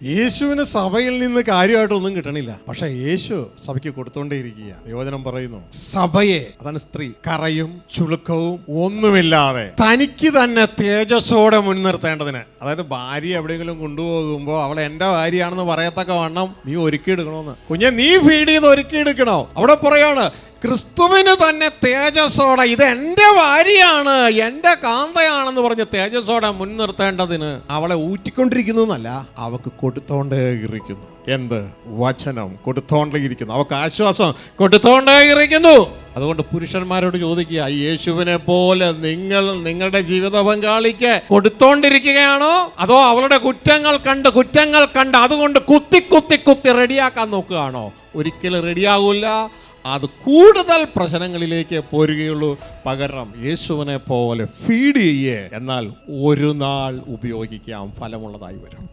യേശുവിന് സഭയിൽ നിന്ന് കാര്യമായിട്ടൊന്നും കിട്ടണില്ല. പക്ഷെ യേശു സഭയ്ക്ക് കൊടുത്തോണ്ടേയിരിക്കുക. യോജനം പറയുന്നു, സഭയെ, അതാണ് സ്ത്രീ, കറയും ചുളുക്കവും ഒന്നുമില്ലാതെ തനിക്ക് തന്നെ തേജസ്സോടെ മുൻനിർത്തേണ്ടതിന്. അതായത് ഭാര്യ എവിടെയെങ്കിലും കൊണ്ടുപോകുമ്പോൾ അവളെ എന്റെ ഭാര്യയാണെന്ന് പറയത്തക്ക വണ്ണം നീ ഒരുക്കിയെടുക്കണമെന്ന്. കുഞ്ഞെ, നീ ഫീഡ് ചെയ്ത് ഒരുക്കിയെടുക്കണോ? അവിടെ പറയാണ്, ക്രിസ്തുവിന് തന്നെ തേജസ്സോടെ ഇത് എൻ്റെ ഭാര്യയാണ്, എൻ്റെ കാന്തയാണെന്ന് പറഞ്ഞ് തേജസ്സോടെ മുൻനിർത്തേണ്ടതിന് അവളെ ഊറ്റിക്കൊണ്ടിരിക്കുന്നു എന്നല്ല, അവക്ക് കൊടുത്തോണ്ടേ ഇരിക്കുന്നു. എന്ത്? വചനം കൊടുത്തോണ്ടേ ഇരിക്കുന്നു. അവക്ക് ആശ്വാസം കൊടുത്തോണ്ടേ ഇരിക്കുന്നു. അതുകൊണ്ട് പുരുഷന്മാരോട് ചോദിക്കുക, യേശുവിനെ പോലെ നിങ്ങൾ നിങ്ങളുടെ ജീവിത പങ്കാളിക്ക് കൊടുത്തോണ്ടിരിക്കുകയാണോ, അതോ അവളുടെ കുറ്റങ്ങൾ കണ്ട് അതുകൊണ്ട് കുത്തി റെഡിയാക്കാൻ നോക്കുകയാണോ? ഒരിക്കലും റെഡിയാകൂല. അത് കൂടുതൽ പ്രശ്നങ്ങളിലേക്ക് പോരുകയുള്ളൂ. പകരം യേശുവിനെ പോലെ ഫീഡ് ചെയ്യേ, എന്നാൽ ഒരു നാൾ ഉപയോഗിക്കാം, ഫലമുള്ളതായി വരും.